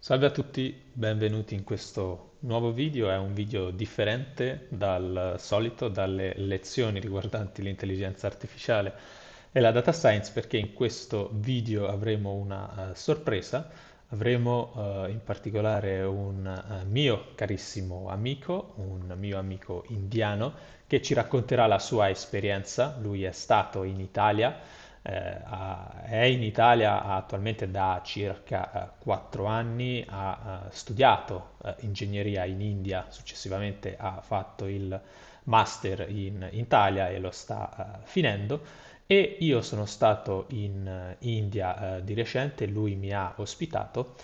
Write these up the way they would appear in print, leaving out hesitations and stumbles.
Salve a tutti, benvenuti in questo nuovo video. È un video differente dal solito, dalle lezioni riguardanti l'intelligenza artificiale e la data science, perché in questo video avremo una sorpresa. Avremo in particolare un mio carissimo amico, un mio amico indiano, che ci racconterà la sua esperienza. Lui è stato in Italia, è in Italia attualmente da circa 4 anni, ha studiato ingegneria in India, successivamente ha fatto il master in Italia e lo sta finendo. E io sono stato in India di recente, lui mi ha ospitato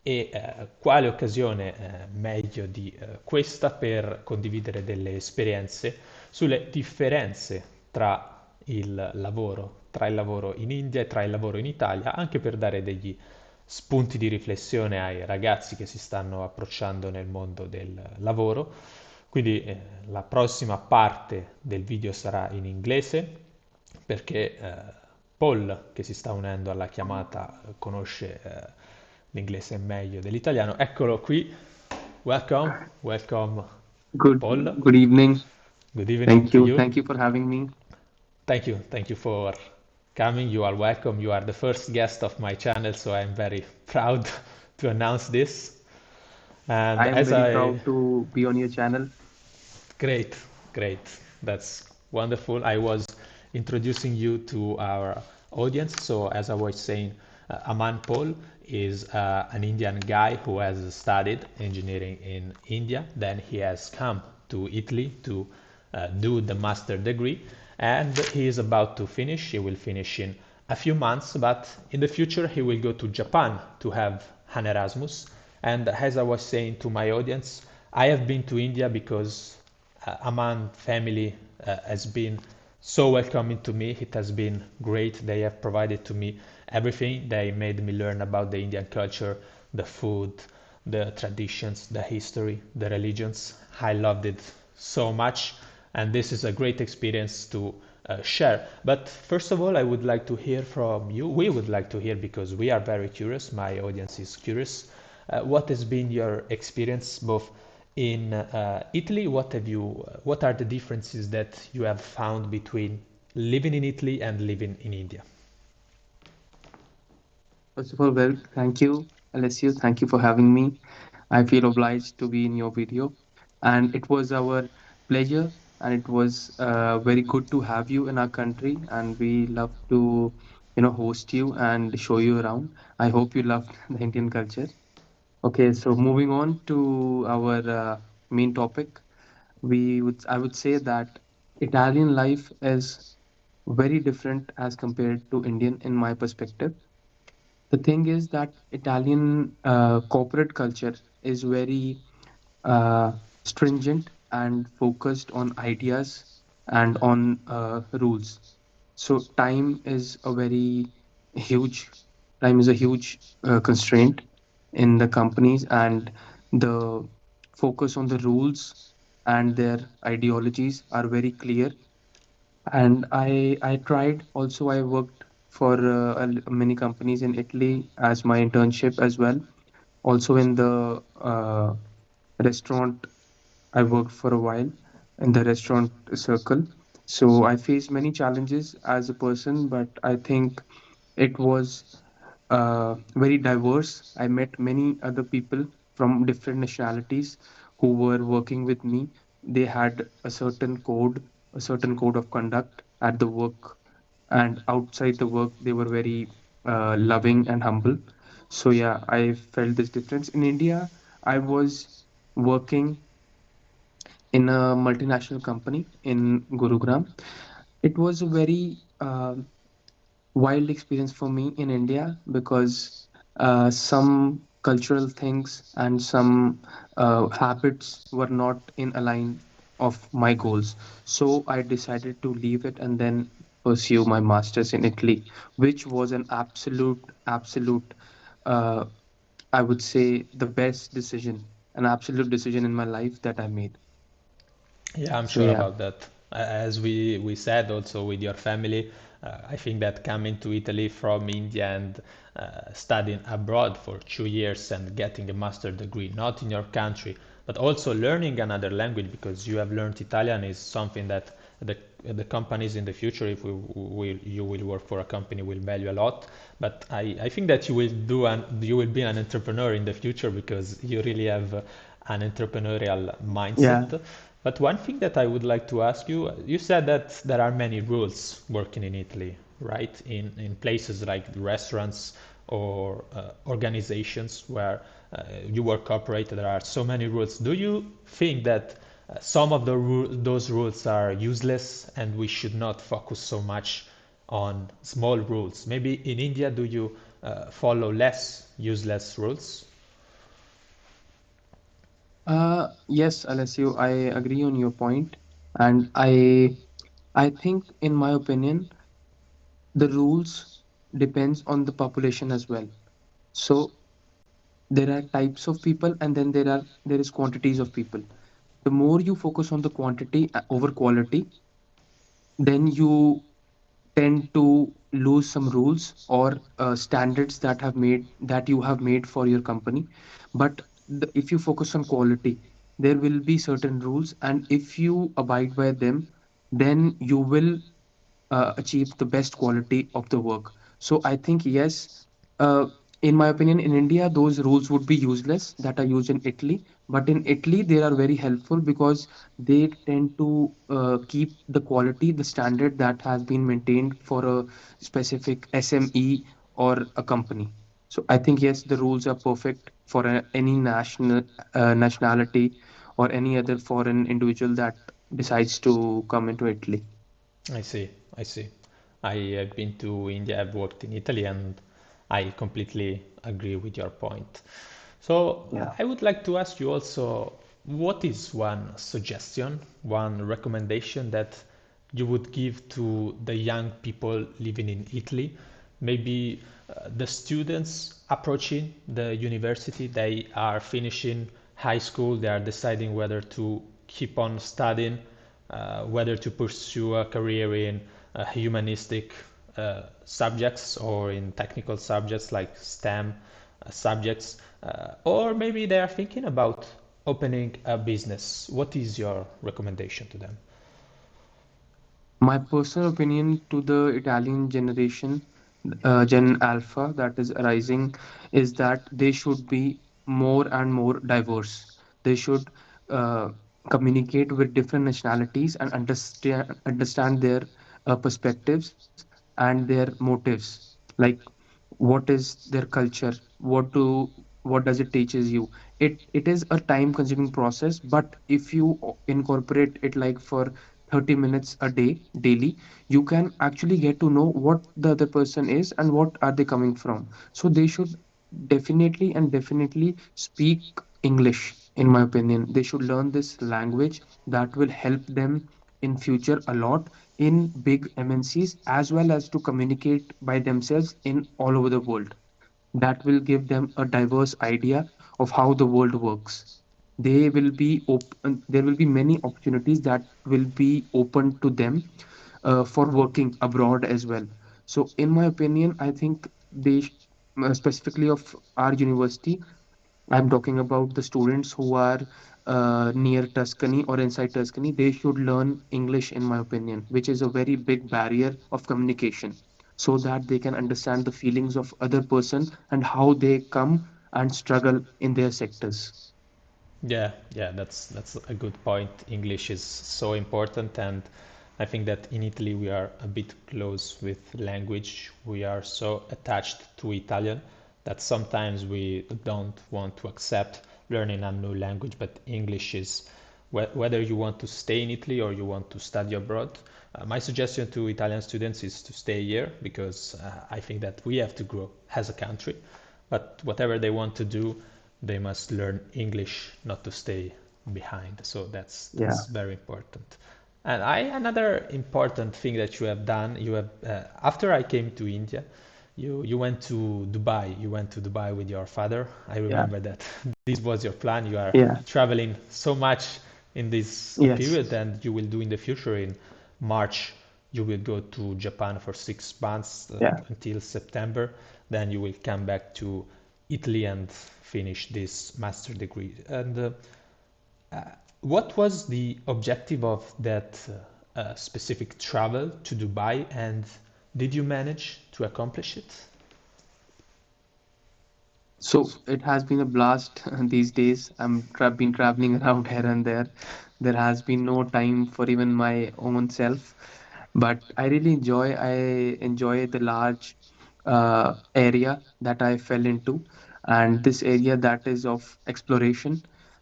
e quale occasione meglio di questa per condividere delle esperienze sulle differenze tra il lavoro in India e tra il lavoro in Italia, anche per dare degli spunti di riflessione ai ragazzi che si stanno approcciando nel mondo del lavoro. Quindi la prossima parte del video sarà in inglese perché Paul, che si sta unendo alla chiamata, conosce l'inglese meglio dell'italiano. Eccolo qui. Welcome, welcome Good Paul. good evening. Good evening Thank to you. you. Thank you for having me. Thank you for coming. You are welcome. You are the first guest of my channel, so I'm very proud to announce this. And I am as very I proud to be on your channel. Great, great. That's wonderful. I was introducing you to our audience. So, as I was saying, Aman Paul is an Indian guy who has studied engineering in India. Then he has come to Italy to do the master degree, and he is about to finish. He will finish in a few months, but in the future, he will go to Japan to have an Erasmus. And as I was saying to my audience, I have been to India because Aman family has been so welcoming to me. It has been great. They have provided to me everything. They made me learn about the Indian culture, the food, the traditions, the history, the religions. I loved it so much, and this is a great experience to share. But first of all, I would like to hear from you. We would like to hear because we are very curious. My audience is curious. What has been your experience both in Italy? What are the differences that you have found between living in Italy and living in India? First of all, well, thank you, Alessio. Thank you for having me. I feel obliged to be in your video, and it was our pleasure, and it was very good to have you in our country, and we love to, host you and show you around. I hope you loved the Indian culture. Okay, so moving on to our main topic, I would say that Italian life is very different as compared to Indian in my perspective. The thing is that Italian corporate culture is very uh, stringent and focused on ideas and on rules. So huge time is a huge constraint in the companies, and the focus on the rules and their ideologies are very clear. And I tried also. I worked for many companies in Italy as my internship as well. Also in the restaurant, I worked for a while in the restaurant circle. So I faced many challenges as a person, but I think it was very diverse. I met many other people from different nationalities who were working with me. They had a certain code of conduct at the work, and outside the work, they were very loving and humble. So yeah, I felt this difference. In India, I was working in a multinational company in Gurugram. It was a very wild experience for me in India because some cultural things and some habits were not in align of my goals. So I decided to leave it and then pursue my masters in Italy, which was an absolute, uh, I would say, the best decision, an absolute decision in my life that I made. Yeah, I'm So sure yeah. about that. As we said also with your family, I think that coming to Italy from India and studying abroad for 2 years and getting a master degree, not in your country, but also learning another language because you have learned Italian is something that the companies in the future, if you will work for a company, will value a lot. But I think that you will be an entrepreneur in the future because you really have an entrepreneurial Yeah, mindset. But one thing that I would like to ask you, you said that there are many rules working in Italy, right? In places like restaurants or organizations where you work corporate, there are so many rules. Do you think that some of those rules are useless and we should not focus so much on small rules? Maybe in India, do you follow less useless rules? yes, Alessio, I agree on your point, and I think, in my opinion, the rules depends on the population as well. So there are types of people, and then there is quantities of people. The more you focus on the quantity over quality, then you tend to lose some rules or standards that you have made for your company. But if you focus on quality, there will be certain rules, and if you abide by them, then you will achieve the best quality of the work. So I think yes, uh, in my opinion, in India, those rules would be useless that are used in Italy. But in Italy, they are very helpful because they tend to keep the quality, the standard that has been maintained for a specific SME or a company. So I think yes, the rules are perfect for any nationality or any other foreign individual that decides to come into Italy. I see. I see. I have been to India, I've worked in Italy, and I completely agree with your point. So Yeah. I would like to ask you also, what is one suggestion, one recommendation that you would give to the young people living in Italy? Maybe the students approaching the university, they are finishing high school, they are deciding whether to keep on studying, whether to pursue a career in humanistic subjects or in technical subjects like STEM subjects, or maybe they are thinking about opening a business. What is your recommendation to them? My personal opinion to the Italian generation, Gen Alpha, that is arising, is that they should be more and more diverse. They should uh, communicate with different nationalities and understand their perspectives and their motives. Like, what is their culture? What does it teaches you? It is a time consuming process, but if you incorporate it like for 30 minutes a day daily, you can actually get to know what the other person is and what are they coming from. So they should definitely speak English. In my opinion, they should learn this language that will help them in future a lot in big MNCs, as well as to communicate by themselves in all over the world. That will give them a diverse idea of how the world works. They will be open, there will be many opportunities that will be open to them for working abroad as well. So in my opinion, I think specifically of our university, I'm talking about the students who are near Tuscany or inside Tuscany. They should learn English, in my opinion, which is a very big barrier of communication, so that they can understand the feelings of other person and how they come and struggle in their sectors. Yeah, yeah, that's a good point. English is so important, and I think that in Italy we are a bit close with language. We are so attached to Italian that sometimes we don't want to accept learning a new language. But English is whether you want to stay in Italy or you want to study abroad. My suggestion to Italian students is to stay here because I think that we have to grow as a country. But whatever they want to do, they must learn English, not to stay behind. So Yeah, that's very important. And another important thing that you have done, you have after I came to India, you went to Dubai. You went to Dubai with your father. I yeah, remember that this was your plan. You are yeah, traveling so much in this yes, period, and you will do in the future in March You will go to Japan for 6 months Yeah. until September. Then you will come back to Italy and finish this master degree. And what was the objective of that specific travel to Dubai, and did you manage to accomplish it? So it has been a blast these days. Been traveling around here and there. There has been no time for even my own self, but I enjoy the large area that I fell into, and this area that is of exploration.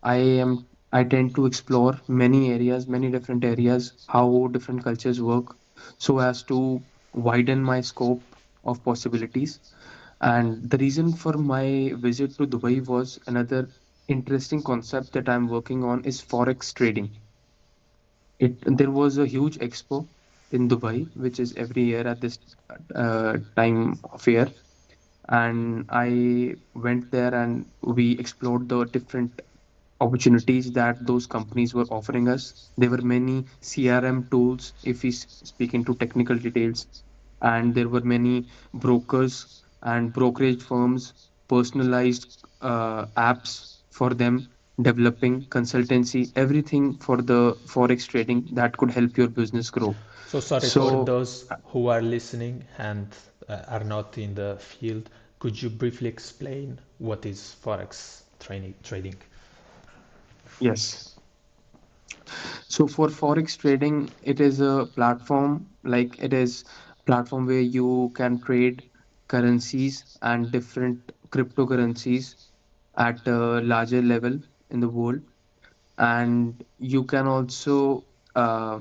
I tend to explore many areas, many different areas, how different cultures work, so as to widen my scope of possibilities. And the reason for my visit to Dubai was another interesting concept that I'm working on is forex trading. There was a huge expo in Dubai, which is every year at this time of year, and I went there and we explored the different opportunities that those companies were offering us. There were many CRM tools, if we speak into technical details, and there were many brokers and brokerage firms, personalized apps for them, developing consultancy, everything for the forex trading that could help your business grow. So sorry for So, those who are listening and are not in the field. Could you briefly explain what is forex trading? yes. So for forex trading, it is a platform, like it is platform where you can trade currencies and different cryptocurrencies at a larger level in the world, and you can also uh,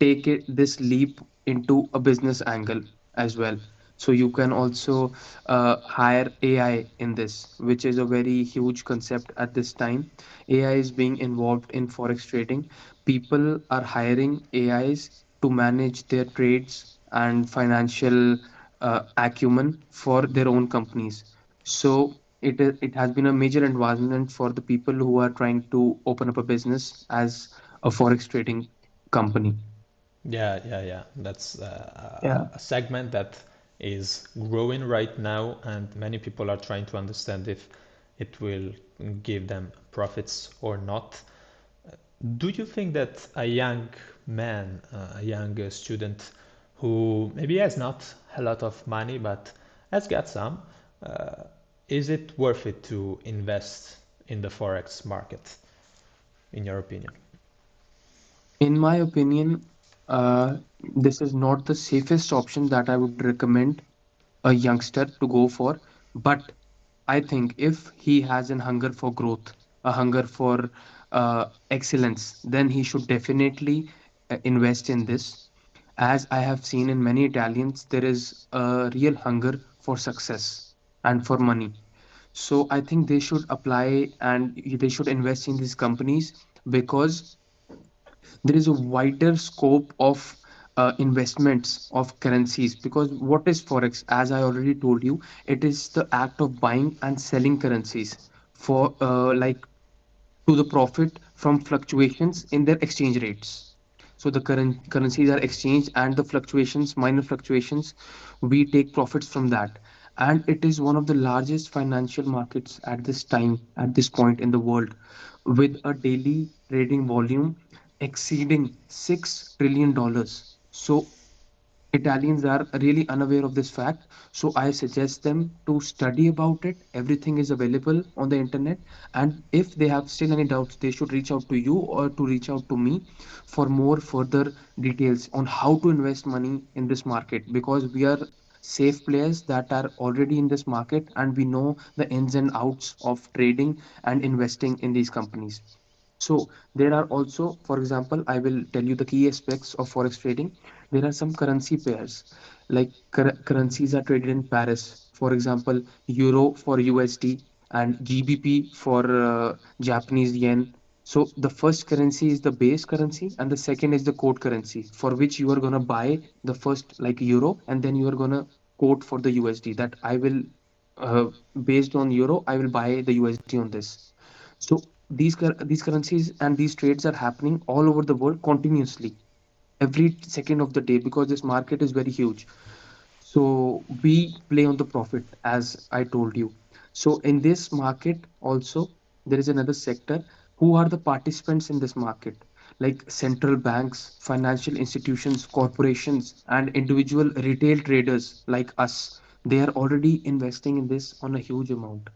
take this leap into a business angle as well. So you can also hire AI in this, which is a very huge concept at this time. AI is being involved in forex trading. People are hiring AIs to manage their trades and financial acumen for their own companies. So it has been a major advancement for the people who are trying to open up a business as a forex trading company. Yeah, yeah, yeah. That's Yeah. a segment that is growing right now, and many people are trying to understand if it will give them profits or not. Do you think that a young man, a young student who maybe has not a lot of money but has got some, uh, is it worth it to invest in the forex market, in your opinion? In my opinion, this is not the safest option that I would recommend a youngster to go for. But I think if he has an hunger for growth, a hunger for excellence, then he should definitely invest in this. As I have seen in many Italians, there is a real hunger for success and for money. So I think they should apply and they should invest in these companies because there is a wider scope of investments of currencies. Because what is forex? As I already told you, it is the act of buying and selling currencies for like to the profit from fluctuations in their exchange rates. So the current currencies are exchanged, and the fluctuations, minor fluctuations, we take profits from that. And it is one of the largest financial markets at this time, at this point in the world, with a daily trading volume exceeding $6 trillion. So Italians are really unaware of this fact. So I suggest them to study about it. Everything is available on the internet. And if they have still any doubts, they should reach out to you or to reach out to me for more further details on how to invest money in this market, because we are safe players that are already in this market and we know the ins and outs of trading and investing in these companies. So there are also, for example, I will tell you the key aspects of forex trading. There are some currency pairs, like currencies are traded in Paris. For example, Euro for USD and GBP for Japanese yen. So the first currency is the base currency, and the second is the quote currency, for which you are gonna buy the first like Euro, and then you are gonna quote for the USD. That I will, uh, based on Euro, I will buy the USD on this. So these currencies and these trades are happening all over the world continuously. every second of the day because this market is very huge. So we play on the profit, as I told you. So in this market also, there is another sector. Who are the participants in this market? Like central banks, financial institutions, corporations, and individual retail traders like us. They are already investing in this on a huge amount.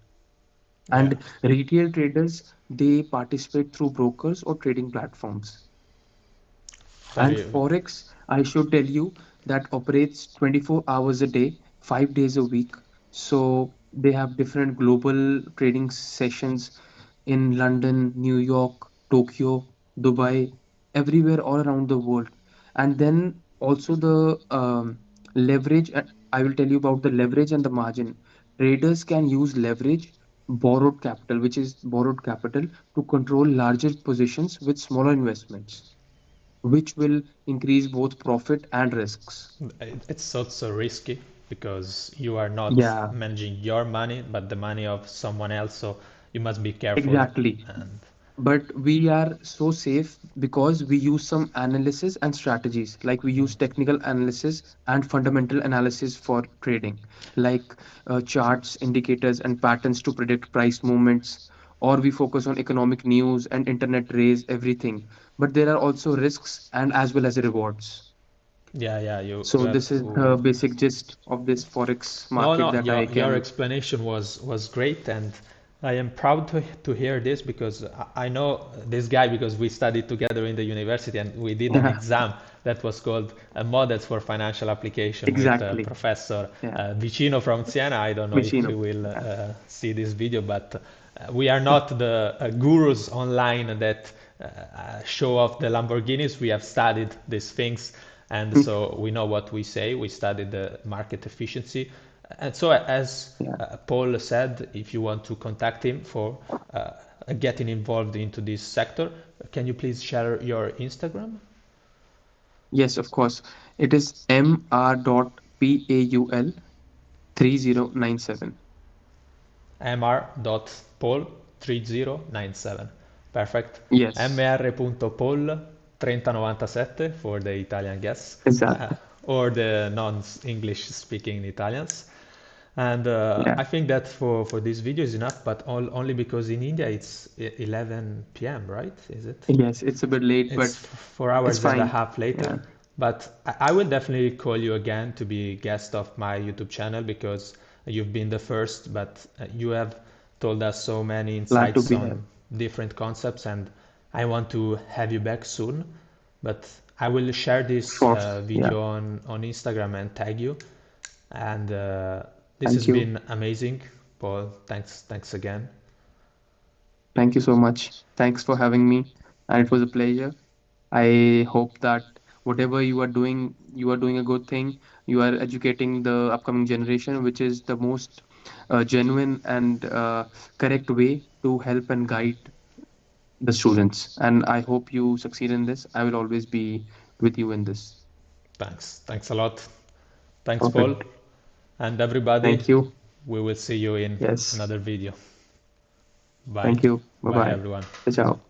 Yeah, And retail traders, they participate through brokers or trading platforms. And very. Forex, I should tell you, that operates 24 hours a day, 5 days a week. So they have different global trading sessions in London, New York, Tokyo, Dubai, everywhere all around the world. And then also the leverage. I will tell you about the leverage and the margin. Traders can use leverage, borrowed capital, which is borrowed capital, to control larger positions with smaller investments, which will increase both profit and risks. It's so risky because you are not Yeah, managing your money, but the money of someone else. So you must be careful. exactly. And But we are so safe because we use some analysis and strategies. Like we use technical analysis and fundamental analysis for trading, like charts, indicators, and patterns to predict price movements. Or we focus on economic news and internet raise everything. But there are also risks and as well as rewards. yeah, you So have this is the to. basic gist of this forex No, market no, that I your can. explanation was great, and I am proud to hear this because I know this guy because we studied together in the university and we did an Yeah, exam that was called Models for Financial Application with exactly. Professor Yeah, Vicino from Siena. I don't know if he Machino. will Yeah. see this video, but we are not the gurus online that show off the Lamborghinis. We have studied these things, and so we know what we say. We studied the market efficiency, and so as Yeah. Paul said, if you want to contact him for getting involved into this sector, can you please share your Instagram? Yes, of course. It is mr.paul 3097. mr.paul3097. Perfect. Yes, mr.paul3097 for the Italian guests uh, exactly. or the non-English speaking Italians. And Yeah. I think that for this video is enough, but only because in India it's 11 p.m., right? Is it? Yes, it's a bit late, It's but 4 hours it's and a fine. half later. Yeah. But I will definitely call you again to be guest of my YouTube channel because you've been the first, but you have told us so many Glad to insights be here. on different concepts, and I want to have you back soon. But I will share this Sure. Yeah. video on Instagram and tag you. And this has Thank you. been amazing, Paul. Thanks again. Thank you so much. Thanks for having me. And it was a pleasure. I hope that whatever you are doing a good thing. You are educating the upcoming generation, which is the most genuine and correct way to help and guide the students. And I hope you succeed in this. I will always be with you in this. Thanks a lot. Thanks, Paul. Perfect. And everybody, Thank you. we will see you in Yes. another video. Bye. Thank you. Bye Bye, bye. everyone. Ciao.